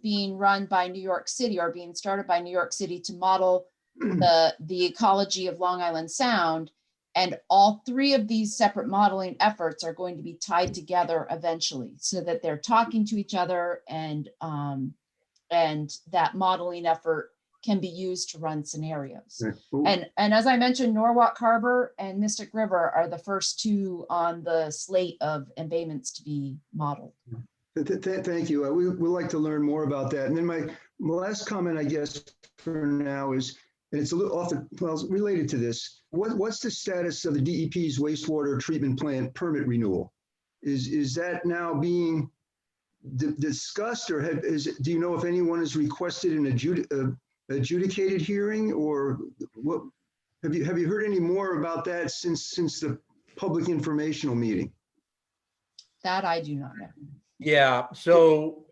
being run by New York City, or being started by New York City, to model the ecology of Long Island Sound. And all three of these separate modeling efforts are going to be tied together eventually, so that they're talking to each other, and that modeling effort can be used to run scenarios. And as I mentioned, Norwalk Harbor and Mystic River are the first two on the slate of embayments to be modeled. Thank you. We would like to learn more about that. And then my last comment, I guess, for now is, and it's a little related to this. What's the status of the DEP's wastewater treatment plant permit renewal? Is that now being discussed, or do you know if anyone has requested an adjudicated hearing, or what? Have you heard any more about that since the public informational meeting? That I do not know. Yeah, so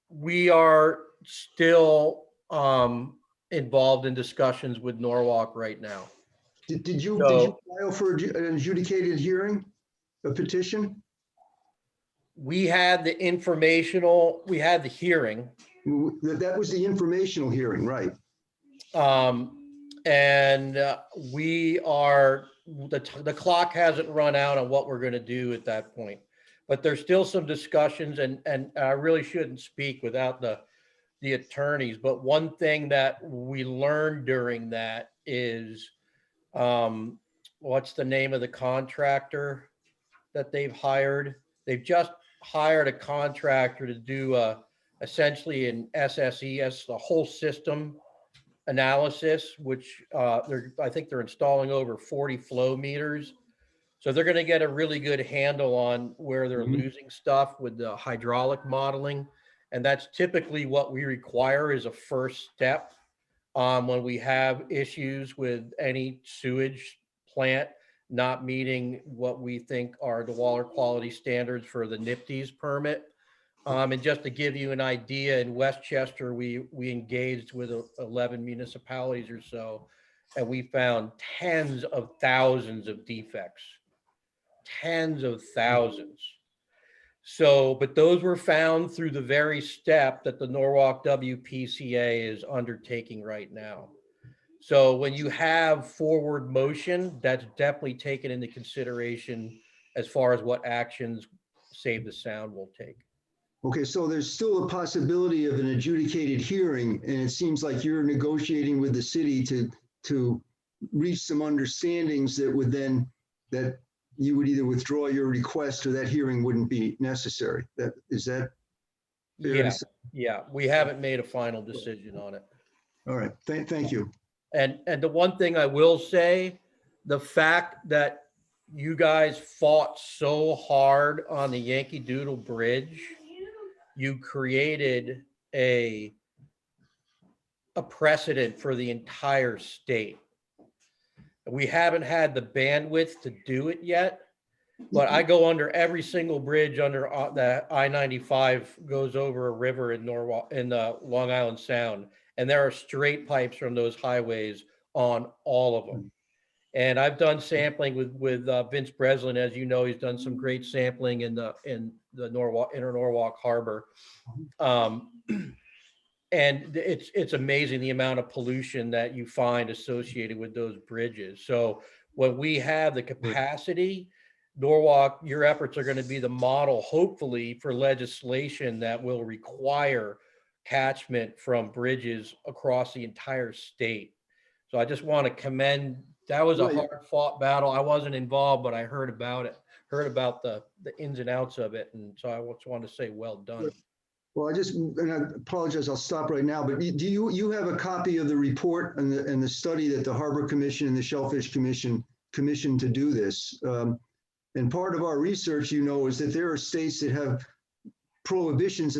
we are still involved in discussions with Norwalk right now. Did you file for an adjudicated hearing, a petition? We had the informational, we had the hearing. That was the informational hearing, right? And we are, the clock hasn't run out on what we're going to do at that point. But there's still some discussions, and I really shouldn't speak without the attorneys. But one thing that we learned during that is, what's the name of the contractor that they've hired? They've just hired a contractor to do essentially an SSES, the whole system analysis, which I think they're installing over 40 flow meters. So they're going to get a really good handle on where they're losing stuff with the hydraulic modeling. And that's typically what we require as a first step when we have issues with any sewage plant not meeting what we think are the water quality standards for the NIPD's permit. And just to give you an idea, in Westchester, we engaged with 11 municipalities or so, and we found tens of thousands of defects, tens of thousands. So, but those were found through the very step that the Norwalk WPCA is undertaking right now. So when you have forward motion, that's definitely taken into consideration as far as what actions Save the Sound will take. Okay, so there's still a possibility of an adjudicated hearing, and it seems like you're negotiating with the city to reach some understandings that would then, that you would either withdraw your request or that hearing wouldn't be necessary. Is that fair to Yeah, say? yeah, we haven't made a final decision on it. All right, thank you. And the one thing I will say, the fact that you guys fought so hard on the Yankee Doodle Bridge, you created a precedent for the entire state. We haven't had the bandwidth to do it yet, but I go under every single bridge under that I-95 goes over a river in Norwalk, in the Long Island Sound, and there are straight pipes from those highways on all of them. And I've done sampling with Vince Breslin, as you know, he's done some great sampling in the Norwalk, inner Norwalk Harbor. And it's amazing the amount of pollution that you find associated with those bridges. So when we have the capacity, Norwalk, your efforts are going to be the model, hopefully, for legislation that will require catchment from bridges across the entire state. So I just want to commend, that was a hard fought battle. I wasn't involved, but I heard about it, heard about the ins and outs of it. And so I just want to say, well done. Well, and I apologize, I'll stop right now, but do you have a copy of the report and the study that the Harbor Commission and the Shellfish Commission commissioned to do this? And part of our research, is that there are states that have prohibitions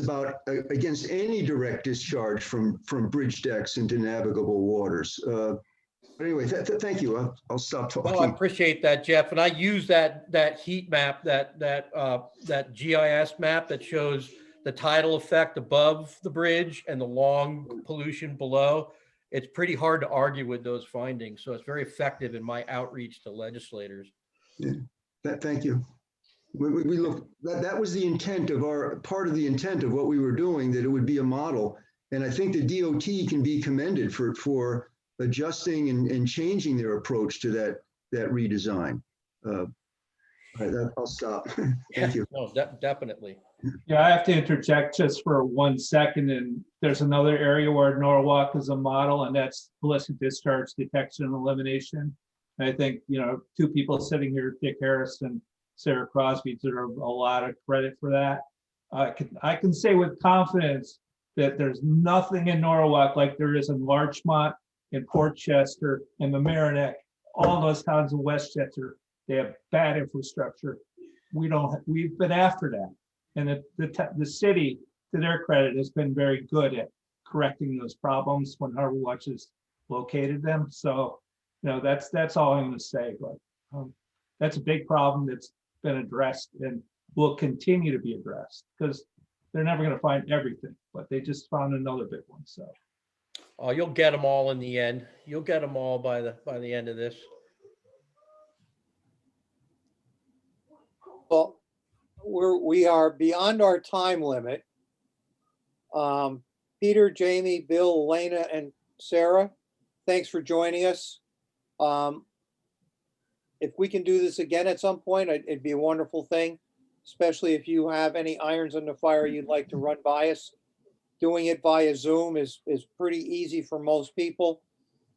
against any direct discharge from bridge decks into navigable waters. But anyway, thank you. I'll stop talking. Oh, I appreciate that, Jeff. And I use that heat map, that GIS map that shows the tidal effect above the bridge and the long pollution below. It's pretty hard to argue with those findings. So it's very effective in my outreach to legislators. Yeah, thank you. We look, that was the intent of part of the intent of what we were doing, that it would be a model. And I think the DOT can be commended for adjusting and changing their approach to that redesign. All right, I'll stop. Thank you. No, definitely. Yeah, I have to interject just for 1 second. And there's another area where Norwalk is a model, and that's illicit discharge detection and elimination. And I think, two people sitting here, Dick Harris and Sarah Crosby, deserve a lot of credit for that. I can say with confidence that there's nothing in Norwalk like there is in Larchmont, in Port Chester, and Mamaroneck, all those towns in Westchester. They have bad infrastructure. We've been after that. And the city, to their credit, has been very good at correcting those problems when Harbor Watch has located them. So, that's all I'm going to say. But that's a big problem that's been addressed and will continue to be addressed, because they're never going to find everything, but they just found another big one. So, you'll get them all in the end. You'll get them all by the end of this. Well, we are beyond our time limit. Peter, Jamie, Bill, Elena, and Sarah, thanks for joining us. If we can do this again at some point, it'd be a wonderful thing, especially if you have any irons in the fire you'd like to run by us. Doing it via Zoom is pretty easy for most people.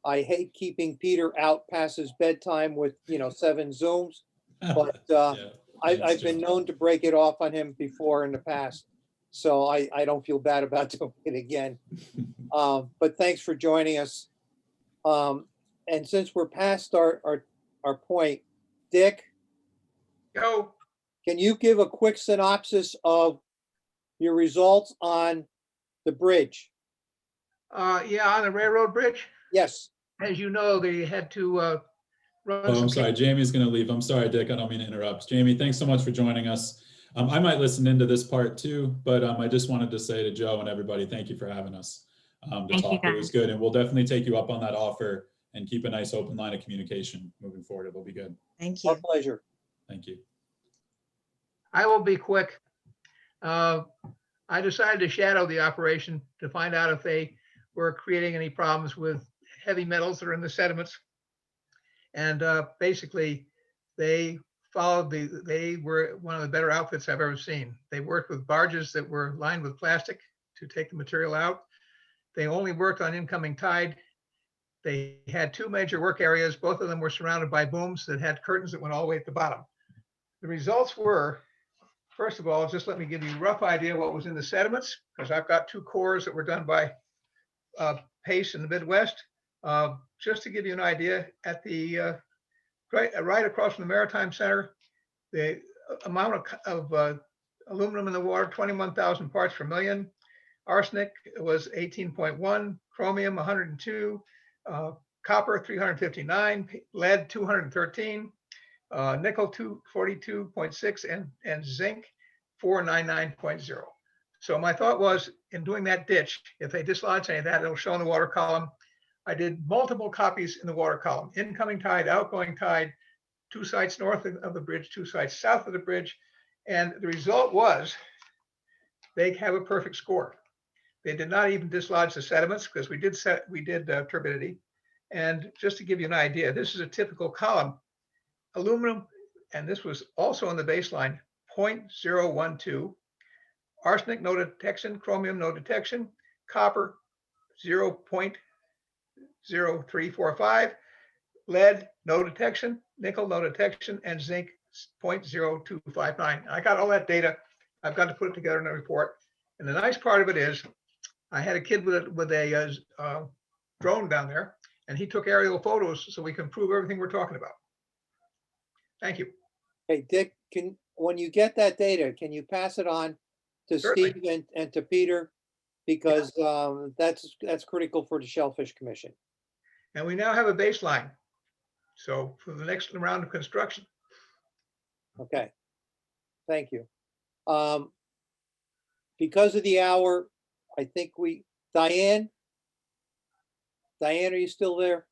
I hate keeping Peter out past his bedtime with 7 Zooms, but I've been known to break it off on him before in the past, so I don't feel bad about doing it again. But thanks for joining us. And since we're past our point, Dick, Go. Can you give a quick synopsis of your results on the bridge? Yeah, on the railroad bridge, Yes, as you know, they had to run Oh, some I'm sorry. Jamie's going to leave. I'm sorry, Dick. I don't mean to interrupt. Jamie, thanks so much for joining us. I might listen into this part too, but I just wanted to say to Joe and everybody, thank you for having us to Thank you, talk. It was guys. good. And we'll definitely take you up on that offer and keep a nice open line of communication moving forward. It'll be good. Thank our you. pleasure. Thank you. I will be quick. I decided to shadow the operation to find out if they were creating any problems with heavy metals that are in the sediments. And basically, they they were one of the better outfits I've ever seen. They worked with barges that were lined with plastic to take the material out. They only worked on incoming tide. They had two major work areas. Both of them were surrounded by booms that had curtains that went all the way at the bottom. The results were, first of all, just let me give you a rough idea what was in the sediments, because I've got two cores that were done by Pace in the Midwest. Just to give you an idea, at the right across from the Maritime Center, the amount of aluminum in the water, 21,000 parts per million. Arsenic was 18.1, chromium 102, copper 359, lead 213, nickel 242.6, and zinc 499.0. So my thought was, in doing that ditch, if they dislodge any of that, it'll show in the water column. I did multiple copies in the water column: incoming tide, outgoing tide, 2 sites north of the bridge, 2 sites south of the bridge. And the result was they have a perfect score. They did not even dislodge the sediments, because we did turbidity. And just to give you an idea, this is a typical column. Aluminum, and this was also on the baseline, 0.012. Arsenic, no detection. Chromium, no detection. Copper, 0.0345. Lead, no detection. Nickel, no detection. And zinc, 0.0259. I got all that data. I've got to put it together in a report. And the nice part of it is, I had a kid with a drone down there, and he took aerial photos so we can prove everything we're talking about. Thank you. Hey, Dick, when you get that data, can you pass it on to Certainly. Steve and to Peter? Because that's critical for the Shellfish Commission. And we now have a baseline. So for the next round of construction. Okay, thank you. Because of the hour, I think Diane, are you still there?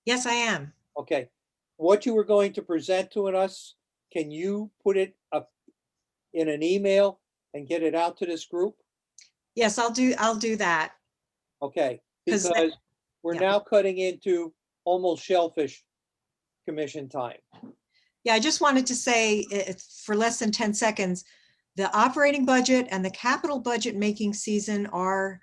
Yes, I am. Okay, what you were going to present to us, can you put it up in an email and get it out to this group? Yes, I'll do that. Okay, 'Cause because that- we're yeah. now cutting into almost Shellfish Commission time. Yeah, I just wanted to say, for less than 10 seconds, the operating budget and the capital budget making season are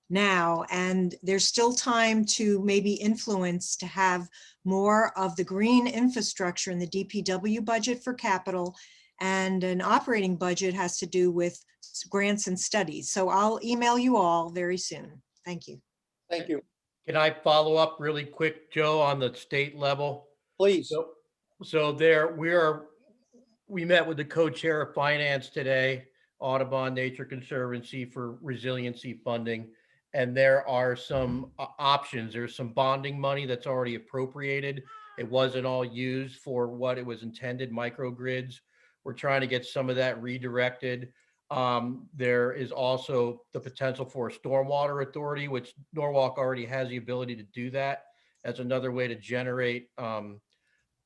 now, and there's still time to maybe influence to have more of the green infrastructure in the DPW budget for capital, and an operating budget has to do with grants and studies. So I'll email you all very soon. Thank you. Thank you. Can I follow up really quick, Joe, on the state level? Please. So we met with the co-chair of finance today, Audubon Nature Conservancy, for resiliency funding. And there are some options. There's some bonding money that's already appropriated. It wasn't all used for what it was intended, microgrids. We're trying to get some of that redirected. There is also the potential for a stormwater authority, which Norwalk already has the ability to do that. That's another way to generate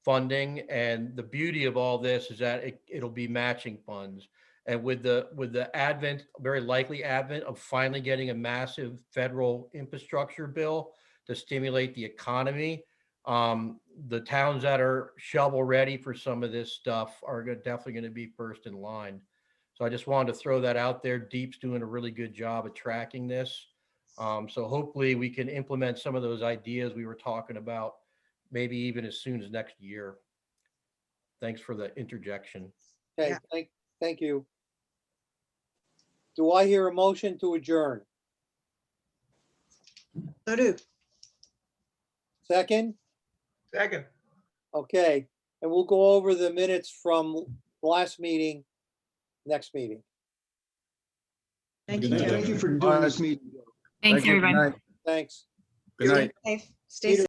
funding. And the beauty of all this is that it'll be matching funds. And with the advent, very likely advent of finally getting a massive federal infrastructure bill to stimulate the economy, the towns that are shovel ready for some of this stuff are definitely going to be first in line. So I just wanted to throw that out there. Deep's doing a really good job of tracking this. So hopefully we can implement some of those ideas we were talking about, maybe even as soon as next year. Thanks for the interjection. Okay, Yeah. thank you. Do I hear a motion to adjourn? So do. Second? Second. Okay, and we'll go over the minutes from last meeting, next meeting. Thank Good you, night, Joe. Thank you for doing this meeting. Thanks, Thank you. Good everybody. night. Thanks. Good night. Stay safe. Stay Peter, safe.